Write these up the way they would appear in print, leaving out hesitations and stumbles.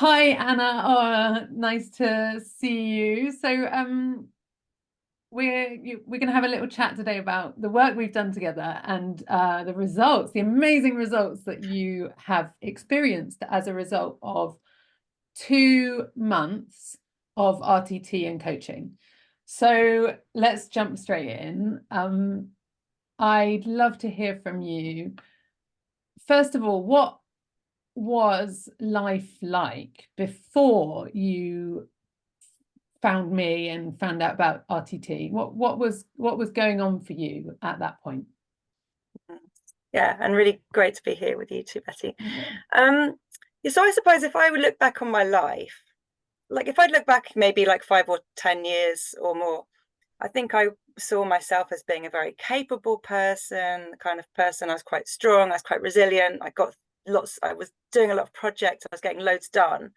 Hi Anna, nice to see you. We're going to have a little chat today about the work we've done together and the results, the amazing results that you have experienced as a result of 2 months of RTT and coaching. So let's jump straight in. I'd love to hear from you. First of all, what was life like before you found me and found out about RTT? What was going on for you at that point? Yeah, and really great to be here with you too, Betty. Yeah. So I suppose if I would look back on my life, like if I'd look back maybe like 5 or 10 years or more, I think I saw myself as being a very capable person, the kind of person. I was quite strong, I was quite resilient. I was doing a lot of projects, I was getting loads done.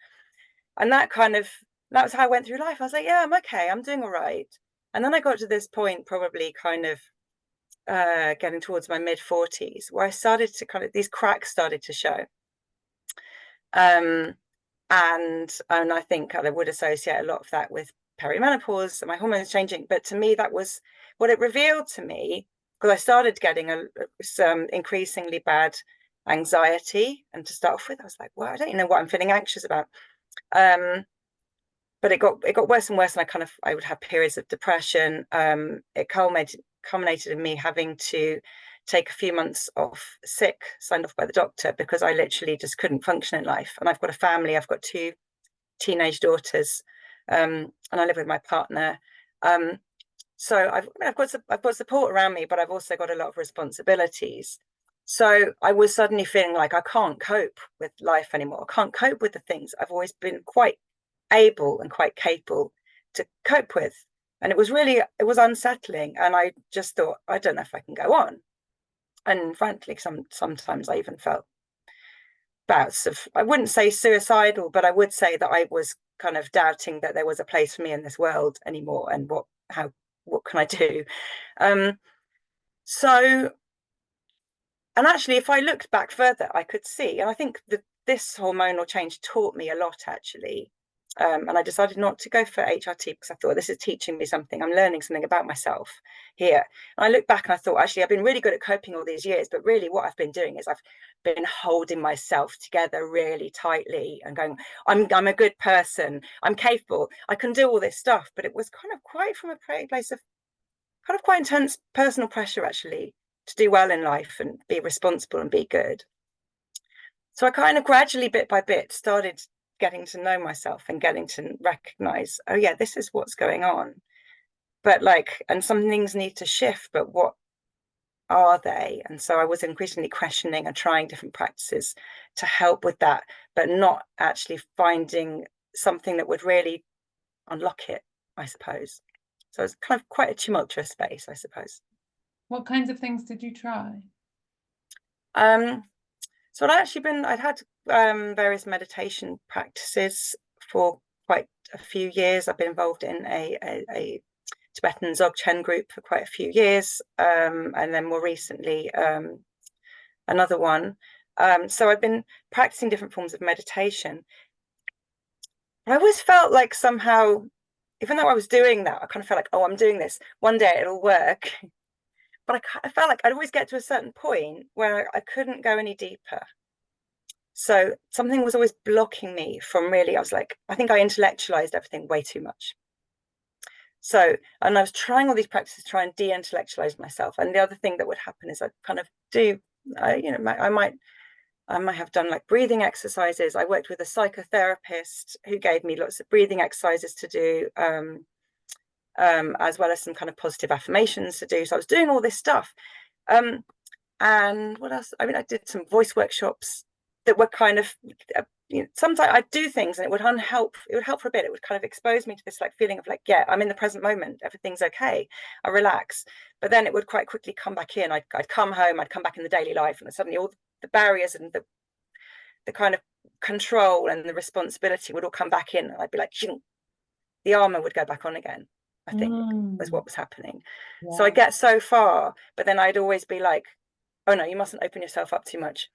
And that was how I went through life. I was like, yeah, I'm okay, I'm doing all right. And then I got to this point, probably kind of getting towards my mid 40s, where I started to kind of, these cracks started to show. Um, and I think I would associate a lot of that with perimenopause and my hormones changing. But to me, that was what it revealed to me, because I started getting some increasingly bad anxiety. And to start off with, I was like, well, I don't even know what I'm feeling anxious about. But it got worse and worse, and I would have periods of depression. It culminated in me having to take a few months off sick, signed off by the doctor, because I literally just couldn't function in life. And I've got a family, I've got two teenage daughters, and I live with my partner. So I've got support around me, but I've also got a lot of responsibilities. So I was suddenly feeling like I can't cope with life anymore. I can't cope with the things I've always been quite able and quite capable to cope with. And it was unsettling. And I just thought, I don't know if I can go on. And frankly, sometimes I even felt bouts of, I wouldn't say suicidal, but I would say that I was kind of doubting that there was a place for me in this world anymore. And what can I do? Um, so, and actually, if I looked back further, I could see, and I think that this hormonal change taught me a lot, actually. And I decided not to go for HRT because I thought, this is teaching me something. I'm learning something about myself here. And I look back and I thought, actually, I've been really good at coping all these years, but really what I've been doing is I've been holding myself together really tightly and going, I'm a good person, I'm capable, I can do all this stuff. But it was kind of quite from a place of kind of quite intense personal pressure, actually, to do well in life and be responsible and be good. So I kind of gradually, bit by bit, started getting to know myself and getting to recognize, oh yeah, this is what's going on. But like, and some things need to shift, but what are they? And so I was increasingly questioning and trying different practices to help with that, but not actually finding something that would really unlock it, I suppose. So it's kind of quite a tumultuous space, I suppose. What kinds of things did you try? Um, So I'd had various meditation practices for quite a few years. I've been involved in a Tibetan Dzogchen group for quite a few years, and then more recently another one. So I've been practicing different forms of meditation. I always felt like somehow, even though I was doing that, I kind of felt like, oh, I'm doing this. One day it'll work. But I felt like I'd always get to a certain point where I couldn't go any deeper. So something was always blocking me from really, I was like, I think I intellectualized everything way too much. So, and I was trying all these practices to try and de-intellectualize myself. And the other thing that would happen is I'd kind of I might have done like breathing exercises. I worked with a psychotherapist who gave me lots of breathing exercises to do, as well as some kind of positive affirmations to do. So I was doing all this stuff. And what else? I mean, I did some voice workshops that were kind of, sometimes I'd do things and it would help for a bit. It would kind of expose me to this like feeling of like, yeah, I'm in the present moment, everything's okay, I relax. But then it would quite quickly come back in. I'd come home, I'd come back in the daily life, and suddenly all the barriers and the kind of control and the responsibility would all come back in, and I'd be like, the armor would go back on again, I think, was what was happening. So I Yeah. get so far, but then I'd always be like, oh no, you mustn't open yourself up too much.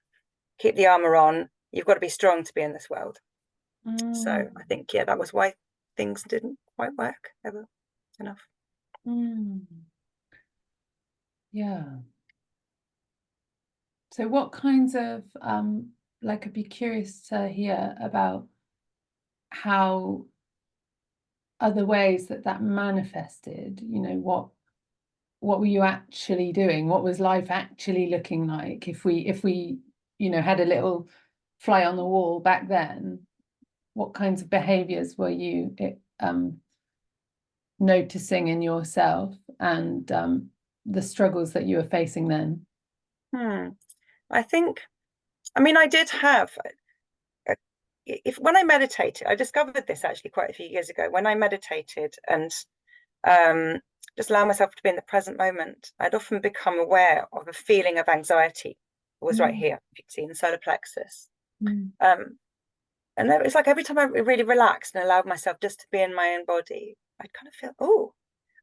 Keep the armor on. You've got to be strong to be in this world. So Mm, I think, yeah, that was why things didn't quite work ever enough. mm, yeah. So what kinds of like I'd be curious to hear about how other ways that that manifested, you know, what were you actually doing? What was life actually looking like if we, you know, had a little fly on the wall back then? What kinds of behaviors were you noticing in yourself and the struggles that you were facing then? Hmm. I think, I mean, I did have, if when I meditated, I discovered this actually quite a few years ago. When I meditated and um, just allow myself to be in the present moment, I'd often become aware of a feeling of anxiety. It was right Mm, here, you can see in the solar plexus. mm, Um, and then it's like every time I really relaxed and allowed myself just to be in my own body, I'd kind of feel, oh,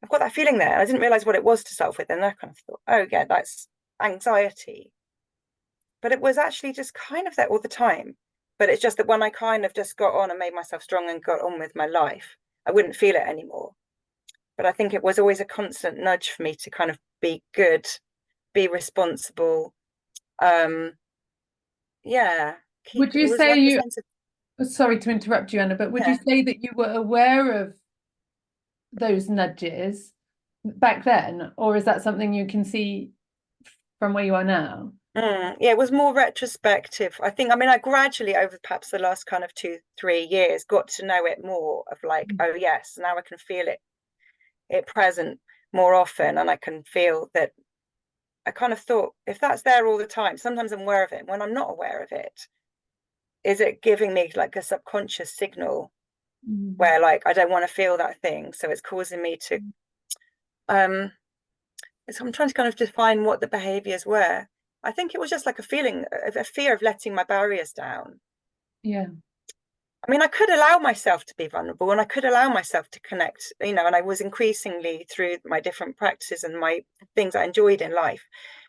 I've got that feeling there. I didn't realize what it was to start with. And I kind of thought, oh, yeah, that's anxiety. But it was actually just kind of there all the time. But it's just that when I kind of just got on and made myself strong and got on with my life, I wouldn't feel it anymore. But I think it was always a constant nudge for me to kind of be good, be responsible. Um, yeah, would keep it you was say like a you, sense of sorry to interrupt you, Anna, but would you yeah. say that you were aware of those nudges back then, or is that something you can see from where you are now? Yeah, it was more retrospective. I think, I mean, I gradually over perhaps the last kind of 2, 3 years got to know it more of like, oh yes, now I can feel it present more often, and I can feel that I kind of thought if that's there all the time, sometimes I'm aware of it. When I'm not aware of it, is it giving me like a subconscious signal Mm. where like I don't want to feel that thing, so it's causing me to um so I'm trying to kind of define what the behaviors were. I think it was just like a feeling of a fear of letting my barriers down. Yeah. I mean, I could allow myself to be vulnerable and I could allow myself to connect, and I was increasingly through my different practices and my things I enjoyed in life,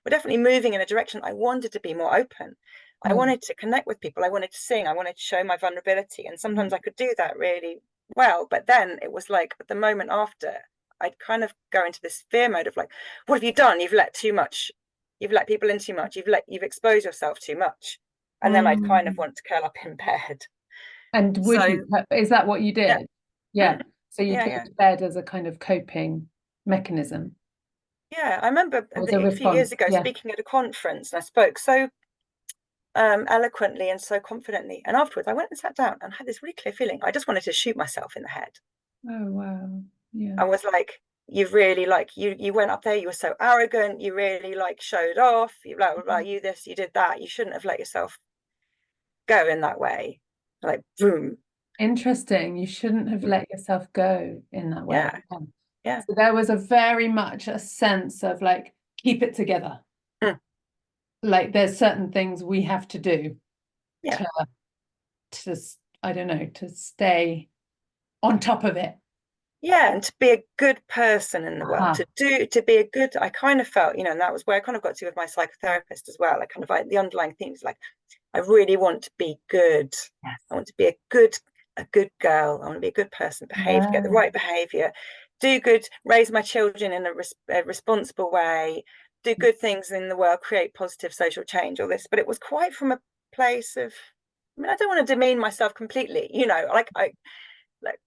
we're definitely moving in a direction. I wanted to be more open. I Mm. wanted to connect with people. I wanted to sing. I wanted to show my vulnerability. And Mm. sometimes I could do that really well. But then it was like the moment after, I'd kind of go into this fear mode of like, what have you done? You've let too much. You've let people in too much. You've exposed yourself too much. And then I'd kind of Mm. want to curl up in bed. And would So you, is that what you yeah. did? Yeah. Mm, So you'd yeah, go yeah, to bed as a kind of coping mechanism. yeah. I remember It was a a few years response. ago Yeah. speaking at a conference, and I spoke so eloquently and so confidently. And afterwards, I went and sat down and had this really clear feeling. I just wanted to shoot myself in the head. Oh, wow. Yeah. I was like, "You've really like you went up there. You were so arrogant. You really like showed off. You like you this, you did that. You shouldn't have let yourself go in that way." Like boom. Interesting. You shouldn't have let yourself go in that way. Yeah, Yeah. yeah, So there was a very much a sense of like, keep it together. mm, Like there's certain things we have to do yeah. to to I don't know, to stay on top of it. Yeah, and to be a good person in the world, Aha. to be a good, I kind of felt, and that was where I kind of got to with my psychotherapist as well. I kind of like the underlying theme is like, I really want to be good. Yes. I want to be a good girl. I want to be a good person, behave, get the Yeah. right behavior, do good, raise my children in a responsible way, do good things in the world, create positive social change, all this. But it was quite from a place of, I mean, I don't want to demean myself completely, like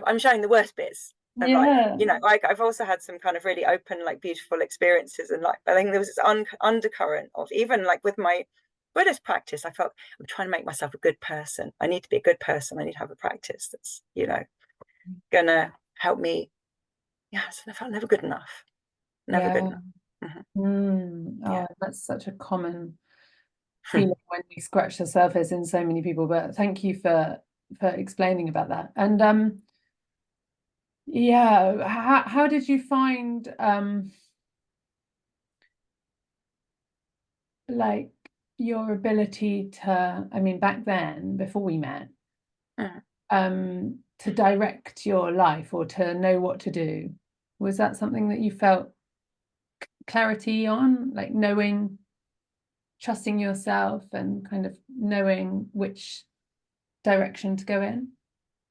I'm showing the worst bits of life. Yeah. Like I've also had some kind of really open, like beautiful experiences, and like I think there was this undercurrent of even like with my Buddhist practice. I felt I'm trying to make myself a good person. I need to be a good person. I need to have a practice that's gonna help me. Yeah, so I felt never good enough. Never good Yeah. enough. Hmm. Oh, Yeah. that's such a common feeling when we scratch the surface in so many people. But thank you for explaining about that. And yeah, how did you find like your ability to, I mean, back then, before we met, Mm. to direct your life or to know what to do? Was that something that you felt clarity on, like knowing, trusting yourself and kind of knowing which direction to go in?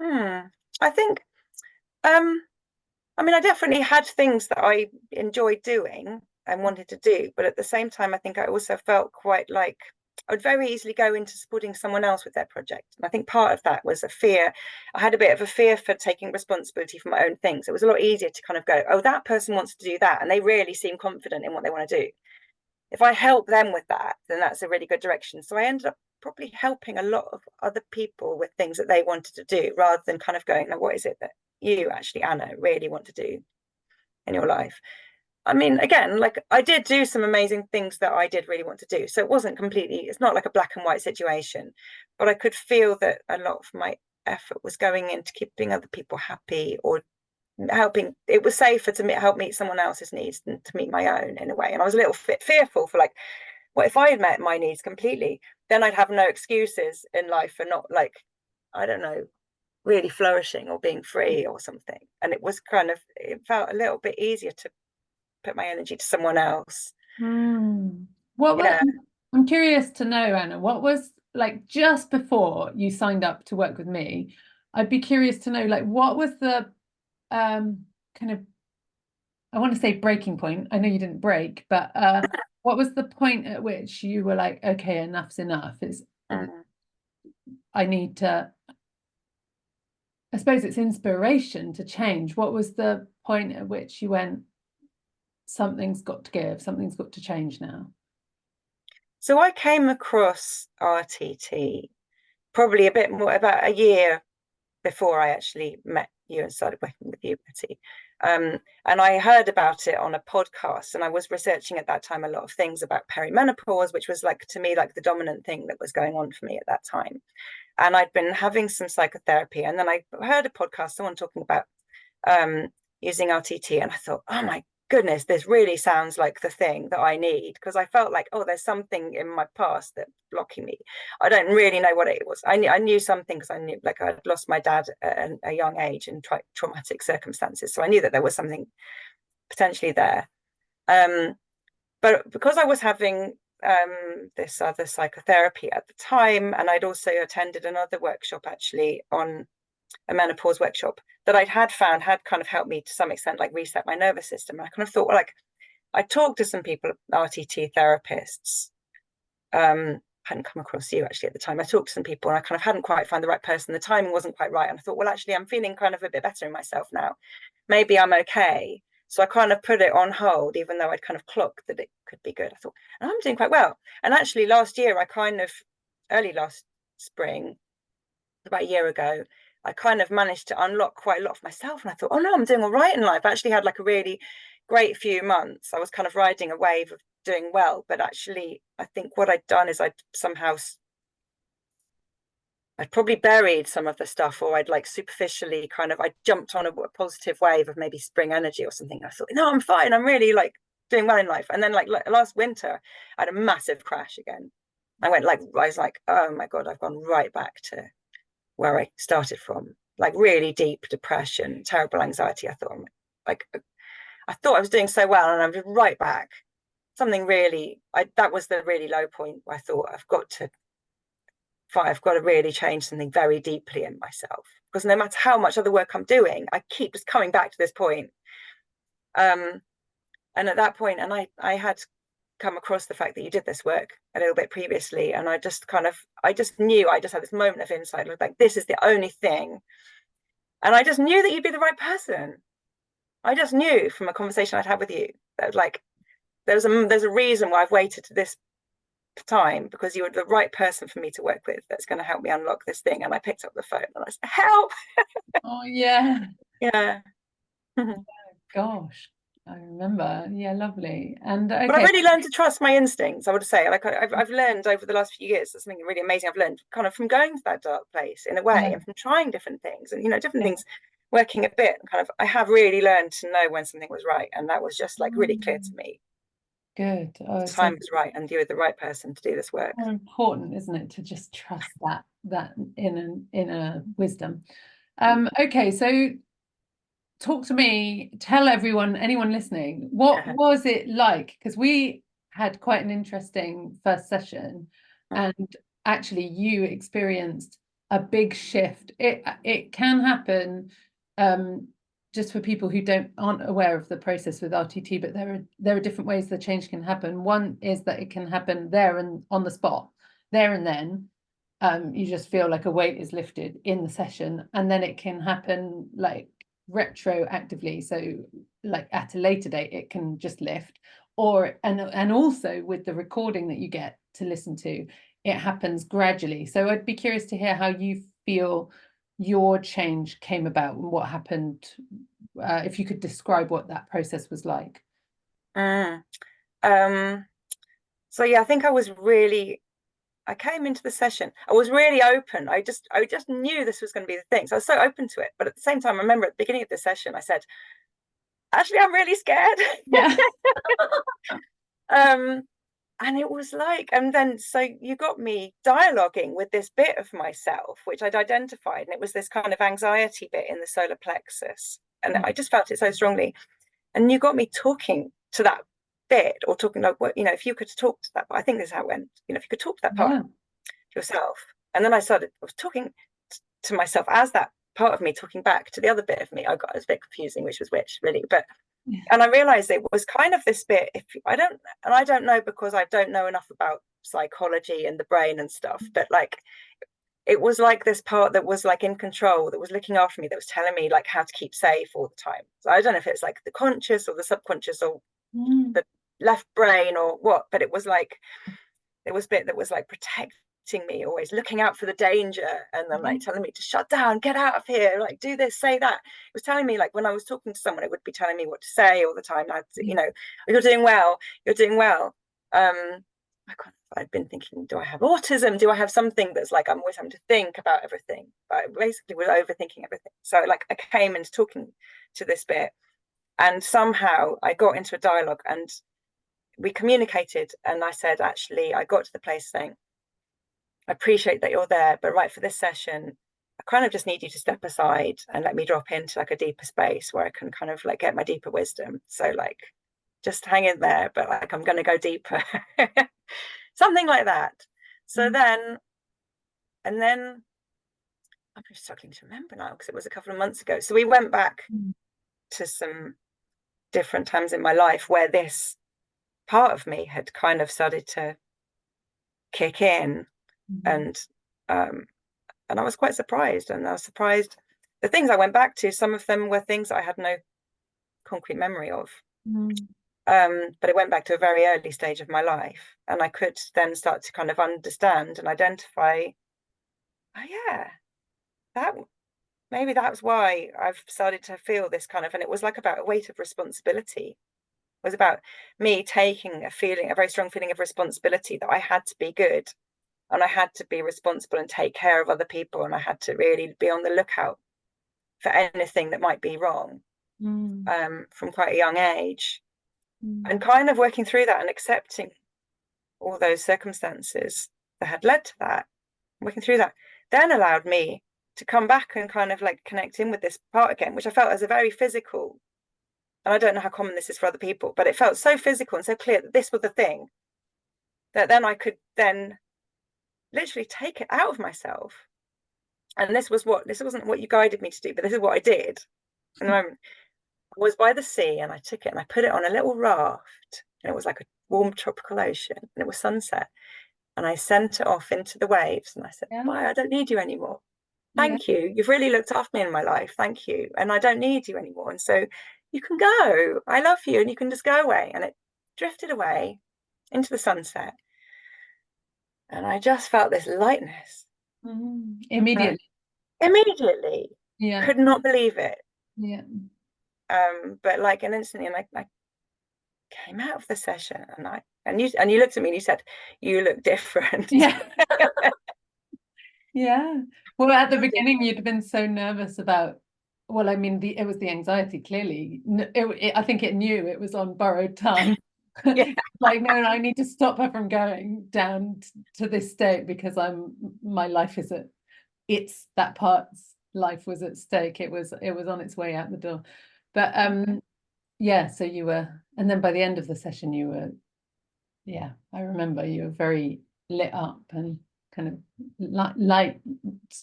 I think, um, I mean, I definitely had things that I enjoyed doing and wanted to do, but at the same time, I think I also felt quite like I would very easily go into supporting someone else with their project. And I think part of that was a fear. I had a bit of a fear for taking responsibility for my own things. It was a lot easier to kind of go, oh, that person wants to do that, and they really seem confident in what they want to do. If I help them with that, then that's a really good direction. So I ended up probably helping a lot of other people with things that they wanted to do rather than kind of going, now, what is it that you actually, Anna, really want to do in your life? I mean, again, like I did do some amazing things that I did really want to do. So it wasn't completely, it's not like a black and white situation, but I could feel that a lot of my effort was going into keeping other people happy or helping. It was safer to help meet someone else's needs than to meet my own in a way. And I was a little bit fearful for like, what if I had met my needs completely? Then I'd have no excuses in life for not like, I don't know, really flourishing or being free or something. And it was kind of, it felt a little bit easier to put my energy to someone else. What was, Yeah. I'm curious to know, Anna, what was like just before you signed up to work with me? I'd be curious to know, like, what was the kind of, I want to say breaking point. I know you didn't break, but what was the point at which you were like, okay, enough's enough? Mm. I need to, I suppose it's inspiration to change. What was the point at which you went, something's got to give, something's got to change now? So I came across RTT probably a bit more about a year before I actually met you and started working with you, Betty. And I heard about it on a podcast, and I was researching at that time a lot of things about perimenopause, which was like to me like the dominant thing that was going on for me at that time. And I'd been having some psychotherapy, and then I heard a podcast, someone talking about um, using RTT, and I thought, oh my goodness, this really sounds like the thing that I need, because I felt like, oh, there's something in my past that's blocking me. I don't really know what it was. I knew something because I knew, like, I'd lost my dad at a young age in traumatic circumstances, so I knew that there was something potentially there. But because I was having this other psychotherapy at the time, and I'd also attended another workshop actually on a menopause workshop that I'd found had kind of helped me to some extent, like reset my nervous system. And I kind of thought, well, like I talked to some people, RTT therapists. Hadn't come across you actually at the time. I talked to some people and I kind of hadn't quite found the right person. The timing wasn't quite right. And I thought, well, actually, I'm feeling kind of a bit better in myself now. Maybe I'm okay. So I kind of put it on hold, even though I'd kind of clocked that it could be good. I thought, oh, I'm doing quite well. And actually, last year, early last spring, about a year ago, I kind of managed to unlock quite a lot for myself. And I thought, oh no, I'm doing all right in life. I actually had like a really great few months. I was kind of riding a wave of doing well. But actually, I think what I'd done is I'd probably buried some of the stuff, or I'd like superficially I jumped on a positive wave of maybe spring energy or something. I thought, no, I'm fine. I'm really like doing well in life. And then like last winter, I had a massive crash again. I was like, oh my God, I've gone right back to where I started from, like really deep depression, terrible anxiety. Like, I thought I was doing so well, and I'm just right back. Something really, that was the really low point where I thought I've got to really change something very deeply in myself, because no matter how much other work I'm doing, I keep just coming back to this point. And at that point, and I had come across the fact that you did this work a little bit previously, and I just knew, I just had this moment of insight, like this is the only thing, and I just knew that you'd be the right person. I just knew from a conversation I'd had with you that like there's a reason why I've waited to this time, because you were the right person for me to work with that's going to help me unlock this thing. And I picked up the phone and I said, help. Oh yeah. Yeah. Gosh, I remember. Yeah, lovely. And But I've okay, really learned to trust my instincts, I would say. Like I've learned over the last few years, that's something really amazing I've learned, kind of from going to that dark place in a way, yeah, and from trying different things, and different yeah. things, working a bit, kind of I have really learned to know when something was right, and that was just like really clear to Mm, me. good. Oh, The so time was right, and you were the right person to do this work. more important, isn't it, to just trust that inner wisdom. Okay, so talk to me, tell everyone, anyone listening, what was it like? Because we had quite an interesting first session, and actually you experienced a big shift. It can happen, just for people who aren't aware of the process with RTT, but there are different ways the change can happen. One is that it can happen there and on the spot, there and then. You just feel like a weight is lifted in the session, and then it can happen like retroactively. So like at a later date, it can just lift, or and also with the recording that you get to listen to, it happens gradually. So I'd be curious to hear how you feel your change came about and what happened, if you could describe what that process was like. Mm. So yeah, I think I came into the session. I was really open. I just knew this was going to be the thing. So I was so open to it. But at the same time, I remember at the beginning of the session, I said, actually, I'm really scared. Yeah. um, and it was like, and then so you got me dialoguing with this bit of myself, which I'd identified, and it was this kind of anxiety bit in the solar plexus. And I just felt it so strongly. And you got me talking to that bit, or talking like, what, if you could talk to that, I think this is how it went, if you could talk to that part Yeah. yourself. And then I was talking to myself as that part of me talking back to the other bit of me. It was a bit confusing which was which, really. But Yeah. and I realized it was kind of this bit, if I don't know, because I don't know enough about psychology and the brain and stuff, but like it was like this part that was like in control, that was looking after me, that was telling me like how to keep safe all the time. So I don't know if it's like the conscious or the subconscious or the left brain or what, but it was like there was a bit that was like protecting me, always looking out for the danger, and then like telling me to shut down, get out of here, like do this, say that. It was telling me, like when I was talking to someone, it would be telling me what to say all the time. You're doing well, you're doing well. I've been thinking, do I have autism? Do I have something that's like I'm always having to think about everything? But I basically was overthinking everything. So like I came into talking to this bit, and somehow I got into a dialogue, and we communicated, and I said, actually, I got to the place saying, I appreciate that you're there, but right for this session, I kind of just need you to step aside and let me drop into like a deeper space where I can kind of like get my deeper wisdom. So like just hang in there, but like I'm going to go deeper. Something like that. So then, and then I'm just struggling to remember now because it was a couple of months ago. So we went back to some different times in my life where this part of me had kind of started to kick in, and I was quite surprised. And I was surprised the things I went back to, some of them were things I had no concrete memory of. But it went back to a very early stage of my life, and I could then start to kind of understand and identify, oh yeah, that maybe that's why I've started to feel this kind of, and it was like about a weight of responsibility. It was about me taking a very strong feeling of responsibility that I had to be good, and I had to be responsible and take care of other people, and I had to really be on the lookout for anything that might be wrong, from quite a young age. And kind of working through that and accepting all those circumstances that had led to that, working through that, then allowed me to come back and kind of like connect in with this part again, which I felt as a very physical, and I don't know how common this is for other people, but it felt so physical and so clear that this was the thing, that then I could then literally take it out of myself. And this wasn't what you guided me to do, but this is what I did. And I was by the sea, and I took it and I put it on a little raft, and it was like a warm tropical ocean, and it was sunset. And I sent it off into the waves, and I said, bye, I don't need you anymore. Thank you. You've really looked after me in my life. Thank you. And I don't need you anymore. And so you can go. I love you, and you can just go away. And it drifted away into the sunset. And I just felt this lightness. Immediately. Immediately. Yeah. Could not believe it. Yeah. But like an instantly, and I came out of the session, and you looked at me and you said, you look different. Yeah. Yeah. Well, at the beginning, you'd been so nervous about, well, I mean, it was the anxiety, clearly. I think it knew it was on borrowed time. Yeah. Like, no, I need to stop her from going down to this state because my life is it's that part's life was at stake. It was on its way out the door. But yeah, so you were, and then by the end of the session, you were, yeah, I remember you were very lit up and kind of light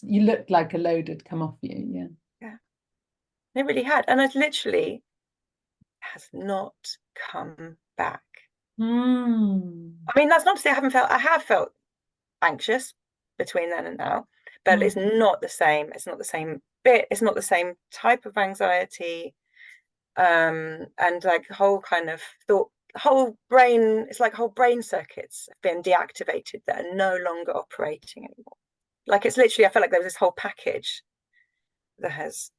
you looked like a load had come off you. Yeah. Yeah, it really had. And it literally has not come back. Mm. I mean, that's not to say I have felt anxious between then and now, but it's Mm. not the same. It's not the same bit. It's not the same type of anxiety. And like whole kind of thought, whole brain, it's like whole brain circuits have been deactivated that are no longer operating anymore. Like it's literally, I felt like there was this whole package that has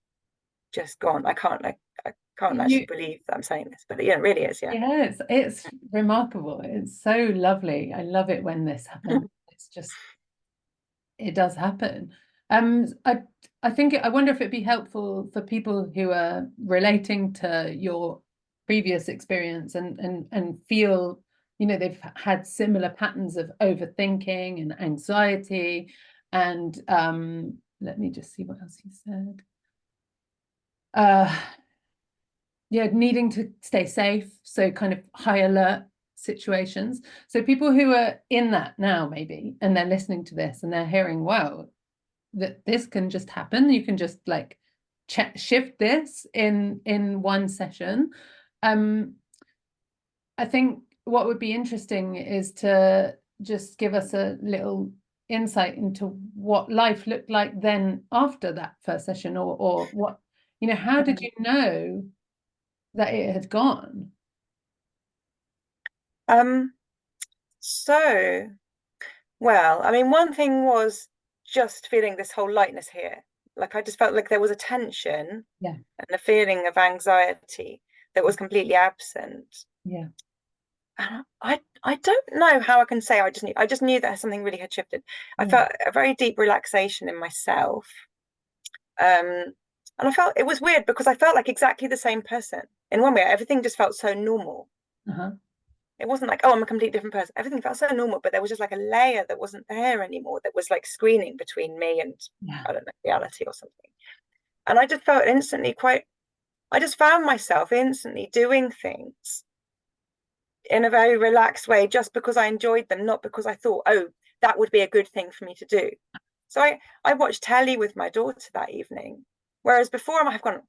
just gone. I can't actually You, believe that I'm saying this, but yeah, it really is. Yeah. yeah, it's remarkable. It's so lovely. I love it when this happens. It's just it does happen. I think I wonder if it'd be helpful for people who are relating to your previous experience and feel, you know, they've had similar patterns of overthinking and anxiety. And let me just see what else you said. Uh, yeah, needing to stay safe, so kind of high alert situations. So people who are in that now, maybe, and they're listening to this and they're hearing, wow, that this can just happen. You can just like shift this in one session. I think what would be interesting is to just give us a little insight into what life looked like then after that first session, or what, you know, how did you know that it had gone? Um, so, well, I mean, one thing was just feeling this whole lightness here. Like I just felt like there was a tension Yeah, and a feeling of anxiety that was completely absent. yeah, And I don't know how I can say I just knew that something really had shifted. I yeah. felt a very deep relaxation in myself. Um, and I felt it was weird because I felt like exactly the same person. In one way, everything just felt so normal. Uh-huh. It wasn't like, oh, I'm a completely different person. Everything felt so normal, but there was just like a layer that wasn't there anymore, that was like screening between me and, Yeah. I don't know, reality or something. And I just felt instantly I just found myself instantly doing things in a very relaxed way just because I enjoyed them, not because I thought, oh, that would be a good thing for me to do. So I watched telly with my daughter that evening. Whereas before I might have gone,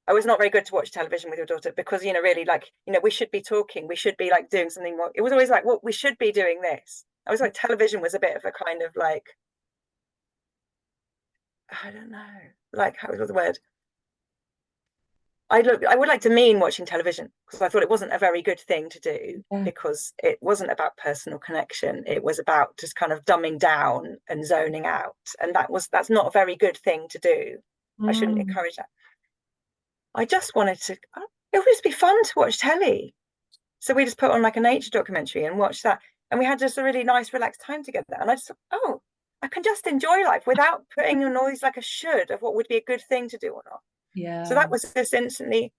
I was not very good to watch television with your daughter because, you know, really like, you know, we should be talking, we should be like doing something more. It was always like, well, we should be doing this. I was like, television was a bit of a kind of like, I don't know, like, how was the word? I would like to mean watching television because I thought it wasn't a very good thing to do Yeah. because it wasn't about personal connection. It was about just kind of dumbing down and zoning out. And that's not a very good thing to do. I shouldn't Mm. encourage that. I just wanted to, it would just be fun to watch telly. So we just put on like a nature documentary and watched that. And we had just a really nice, relaxed time together. And I just thought, oh, I can just enjoy life without putting on all these like a should of what would be a good thing to do or not. So Yeah. that was just instantly,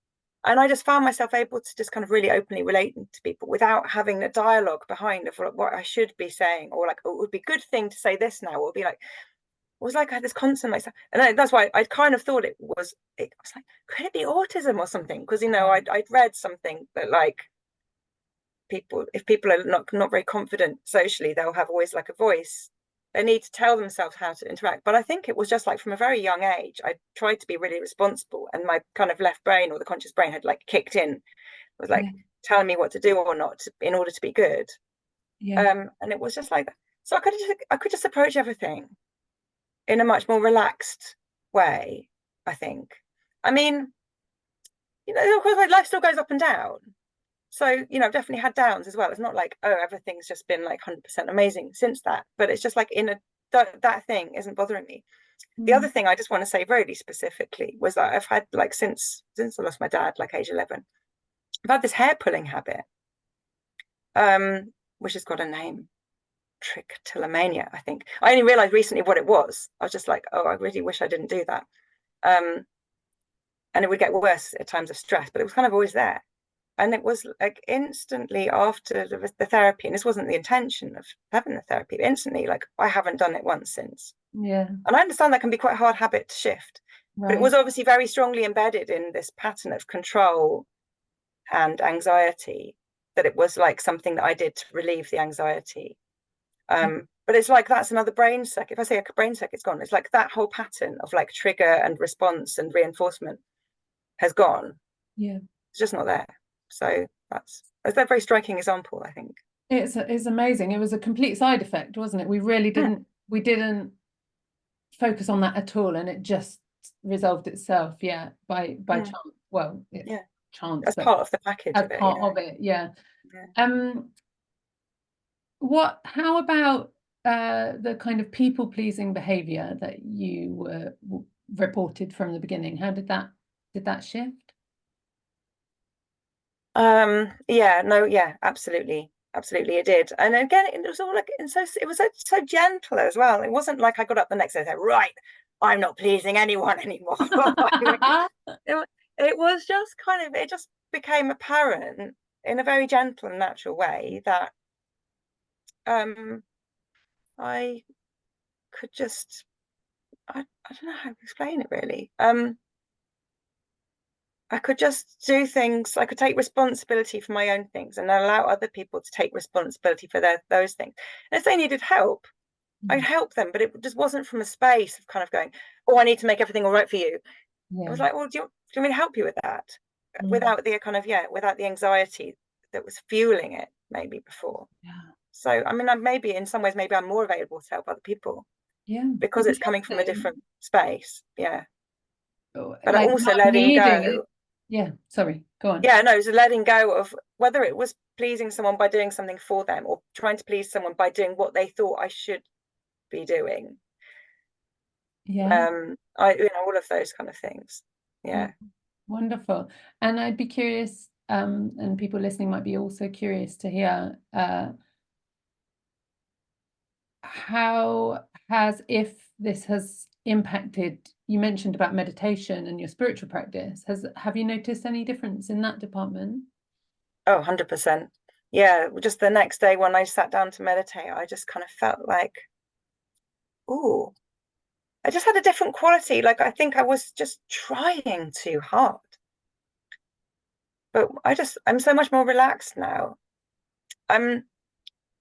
and I just found myself able to just kind of really openly relate to people without having a dialogue behind of what I should be saying, or like, oh, it would be a good thing to say this now, or it would be like, it was like I had this constant like, and that's why I kind of thought it was like, could it be autism or something? Because you know, I'd read something that like if people are not very confident socially, they'll have always like a voice. They need to tell themselves how to interact. But I think it was just like from a very young age, I tried to be really responsible, and my kind of left brain or the conscious brain had like kicked in. It was like Yeah. telling me what to do or not in order to be good. Yeah. And it was just like that. So I could just approach everything in a much more relaxed way, I think. I mean, you know, of course, my life still goes up and down. So, you know, I've definitely had downs as well. It's not like, oh, everything's just been like 100% amazing since that. But it's just like that thing isn't bothering me. The Mm. other thing I just want to say really specifically was that I've had like since I lost my dad, like age 11, I've had this hair pulling habit, which has got a name, trichotillomania, I think. I only realized recently what it was. I was just like, oh, I really wish I didn't do that. Um, and it would get worse at times of stress, but it was kind of always there. And it was like instantly after the therapy, and this wasn't the intention of having the therapy, instantly, like I haven't done it once since. Yeah. And I understand that can be quite a hard habit to shift, but it Right. was obviously very strongly embedded in this pattern of control and anxiety, that it was like something that I did to relieve the anxiety. but it's like that's another brain circuit. If I say a brain circuit's gone, it's like that whole pattern of like trigger and response and reinforcement has gone. Yeah. It's just not there. So that's a very striking example, I think. It's amazing. It was a complete side effect, wasn't it? We didn't focus on that at all, and it just resolved itself, yeah, by chance. Well, it's Yeah, chance, as but part of the package as of it. part of it, yeah. Yeah. How about the kind of people-pleasing behavior that you were reported from the beginning? How did that shift? Yeah, no, yeah, absolutely. Absolutely it did. And again, it was all like, and so it was so gentle as well. It wasn't like I got up the next day and said, right, I'm not pleasing anyone anymore. it, it was just kind of, it just became apparent in a very gentle and natural way that um I could just I don't know how to explain it really. I could just do things. I could take responsibility for my own things and allow other people to take responsibility for those things. And if they needed help, I'd help them, but it just wasn't from a space of kind of going, "Oh, I need to make everything all right for you." It Yeah. was like, "Well, do you want me to help you with that?" Mm. Without the kind of without the anxiety that was fueling it maybe before. Yeah. So I mean, maybe in some ways, maybe I'm more available to help other people Yeah. because it's coming from a Interesting. different space. Yeah, but Like also not letting needing it. go. Yeah, sorry, go on. Yeah, no, so letting go of whether it was pleasing someone by doing something for them or trying to please someone by doing what they thought I should be doing. Yeah. All of those kind of things. Yeah. Yeah. Wonderful. And I'd be curious, and people listening might be also curious to hear how if this has impacted, you mentioned about meditation and your spiritual practice, have you noticed any difference in that department? Oh, 100%. Yeah, just the next day when I sat down to meditate, I just kind of felt like, ooh, I just had a different quality. Like I think I was just trying too hard. But I'm so much more relaxed now. I'm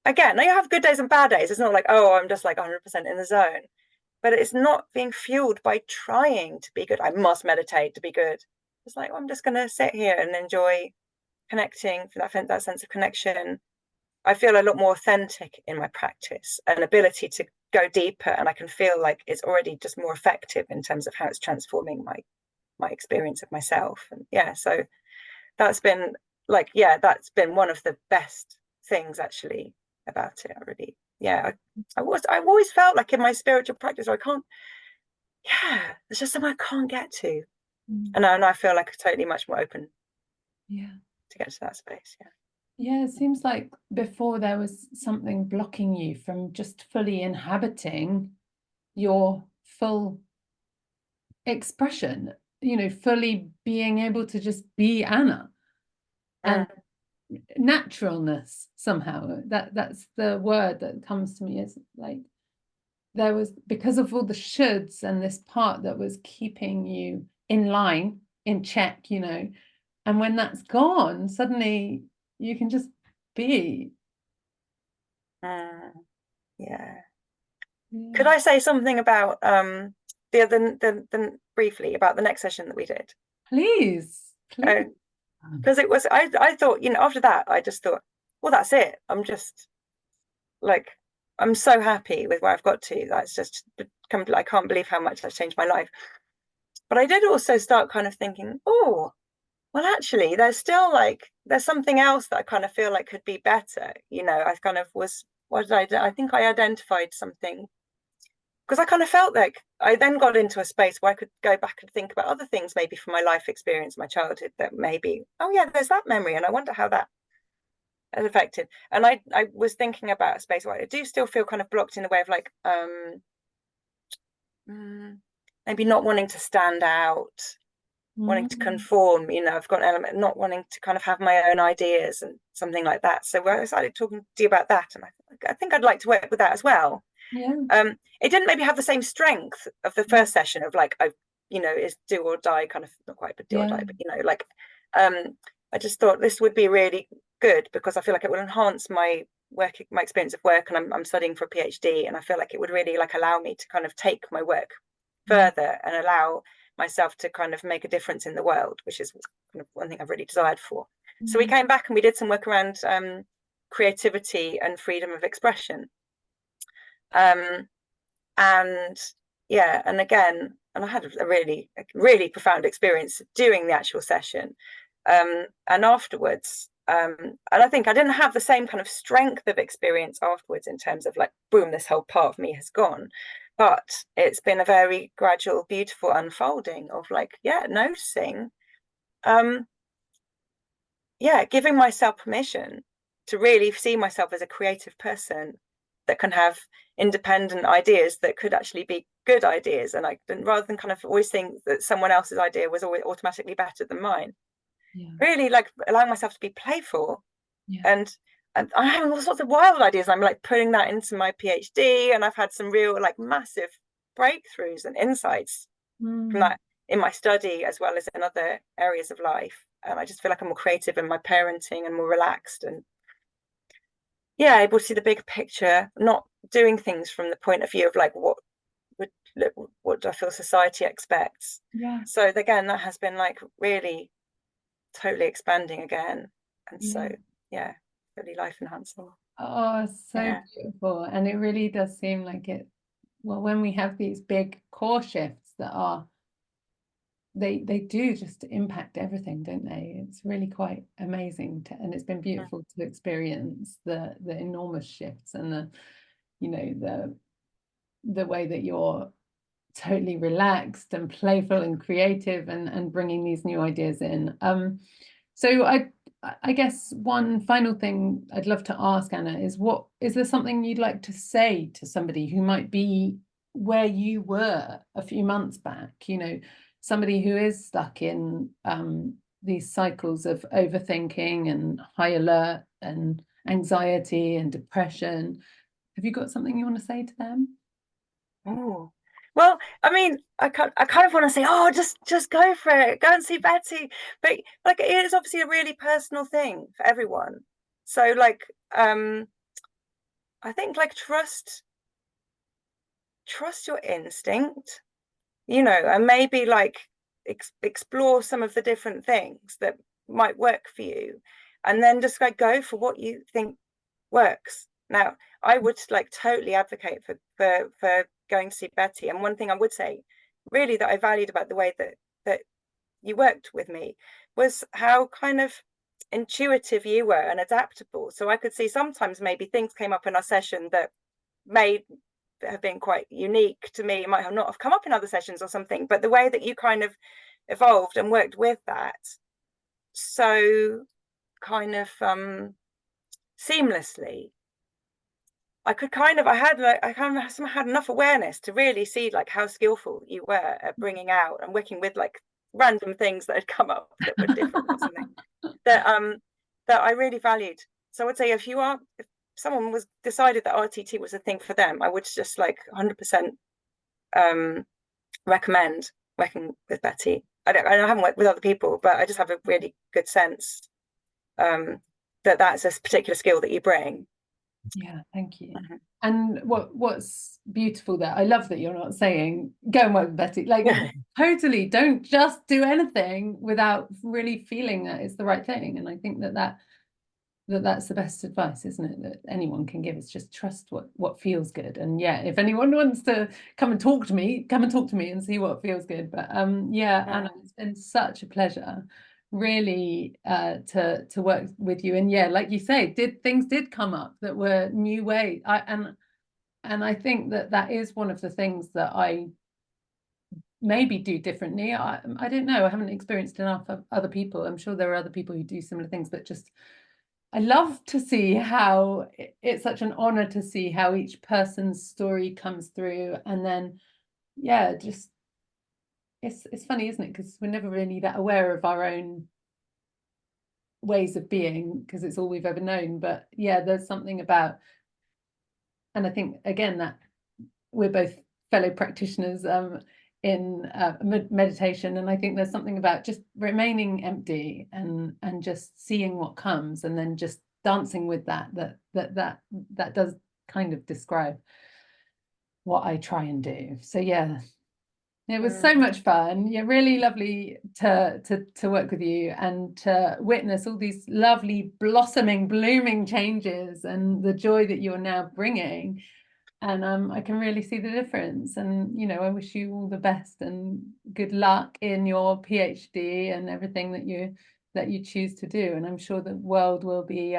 again, I have good days and bad days. It's not like, oh, I'm just like 100% in the zone. But it's not being fueled by trying to be good. I must meditate to be good. It's like, well, I'm just going to sit here and enjoy connecting for that sense of connection. I feel a lot more authentic in my practice, an ability to go deeper, and I can feel like it's already just more effective in terms of how it's transforming my experience of myself. And yeah, so that's been that's been one of the best things actually about it. I really, yeah, I've always felt like in my spiritual practice, I can't, yeah, there's just something I can't get to. Mm. And I feel like totally much more open Yeah. to get to that space. Yeah. Yeah, it seems like before there was something blocking you from just fully inhabiting your full expression, fully being able to just be Anna and Mm, naturalness somehow. That's the word that comes to me. Is like there was, because of all the shoulds and this part that was keeping you in line, in check, and when that's gone, suddenly you can just be. mm, yeah. Yeah. Could I say something about the briefly about the next session that we did? Please, please. Because it was I thought, after that I just thought, well, that's it. I'm just like, I'm so happy with where I've got to. That's just I can't believe how much that's changed my life. But I did also start kind of thinking, oh, well, actually, there's something else that I kind of feel like could be better. I kind of was, what did I do? I think I identified something because I kind of felt like I then got into a space where I could go back and think about other things, maybe from my life experience, my childhood, that maybe, oh yeah, there's that memory, and I wonder how that has affected. And I was thinking about a space where I do still feel kind of blocked in the way of like maybe not wanting to stand out, wanting to Mm. conform. I've got an element of not wanting to kind of have my own ideas and something like that. So when I started talking to you about that, and I think I'd like to work with that as well. Yeah. It didn't maybe have the same strength of the first session of like is do or die kind of, not quite, but do or Yeah. die, but um I just thought this would be really good because I feel like it will enhance my my experience of work, and I'm studying for a PhD, and I feel like it would really like allow me to kind of take my work further and allow myself to kind of make a difference in the world, which is kind of one thing I've really desired for. So we came back and we did some work around creativity and freedom of expression. And yeah, and again, and I had a really profound experience doing the actual session. And afterwards, and I think I didn't have the same kind of strength of experience afterwards in terms of like, boom, this whole part of me has gone. But it's been a very gradual, beautiful unfolding of like, yeah, noticing, yeah, giving myself permission to really see myself as a creative person that can have independent ideas that could actually be good ideas. And rather than kind of always think that someone else's idea was always automatically better than mine, really like allowing myself to be playful. And I'm having all sorts of wild ideas. I'm like putting that into my PhD, and I've had some real like massive breakthroughs and insights from that in my study as well as in other areas of life. And I just feel like I'm more creative in my parenting and more relaxed, and yeah, able to see the big picture, not doing things from the point of view of like what do I feel society expects. So again, that has been like really totally expanding again. And so yeah, really life enhancing. Oh, so beautiful. And it really does seem like it, well, when we have these big core shifts that are, they do just impact everything, don't they? It's really quite amazing and it's been beautiful to experience the enormous shifts and the way that you're totally relaxed and playful and creative and bringing these new ideas in. So I guess one final thing I'd love to ask, Anna, is there something you'd like to say to somebody who might be where you were a few months back, somebody who is stuck in these cycles of overthinking and high alert and anxiety and depression? Have you got something you want to say to them? Oh, well, I mean, I kind of want to say, oh, just go for it, go and see Betty. But like, it is obviously a really personal thing for everyone. So like, I think like trust your instinct, and maybe like explore some of the different things that might work for you, and then just like go for what you think works. Now, I would like totally advocate for going to see Betty. And one thing I would say, really, that I valued about the way that you worked with me was how kind of intuitive you were and adaptable. So I could see sometimes maybe things came up in our session that may have been quite unique to me. It might have not have come up in other sessions or something, but the way that you kind of evolved and worked with that so kind of seamlessly, I kind of had enough awareness to really see like how skillful you were at bringing out and working with like random things that had come up that were different or something that I really valued. So I would say if someone was decided that RTT was a thing for them, I would just like 100% recommend working with Betty. I haven't worked with other people, but I just have a really good sense that that's a particular skill that you bring. Yeah, thank you. And what's beautiful there, I love that you're not saying go and work with Betty, like totally don't just do anything without really feeling that it's the right thing. And I think that's the best advice, isn't it, that anyone can give, is just trust what feels good. And yeah, if anyone wants to come and talk to me and see what feels good. But Anna, it's been such a pleasure really to work with you. And yeah, like you say, things did come up that were new ways. And I think that is one of the things that I maybe do differently. I don't know, I haven't experienced enough of other people. I'm sure there are other people who do similar things, but just I love to see how it's such an honor to see how each person's story comes through. And then yeah, just it's funny, isn't it, because we're never really that aware of our own ways of being because it's all we've ever known. But yeah, there's something about, and I think again that we're both fellow practitioners in meditation, and I think there's something about just remaining empty and just seeing what comes, and then just dancing with that does kind of describe what I try and do. So yeah, it was so much fun. Yeah, really lovely to work with you and to witness all these lovely blossoming, blooming changes and the joy that you're now bringing. And I can really see the difference. And I wish you all the best and good luck in your PhD and everything that you choose to do. And I'm sure the world will be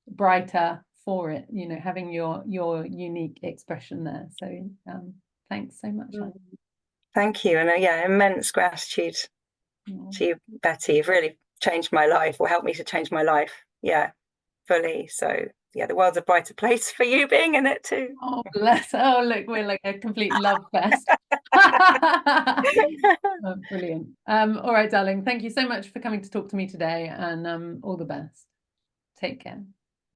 brighter for it, having your unique expression there. So thanks so much, Anne. Thank you. And yeah, immense gratitude to you, Betty. You've really changed my life, or helped me to change my life. Yeah, fully. So yeah, the world's a brighter place for you being in it too. Oh, bless. Oh, look, we're like a complete love fest. Oh, brilliant. All right, darling. Thank you so much for coming to talk to me today, and all the best. Take care.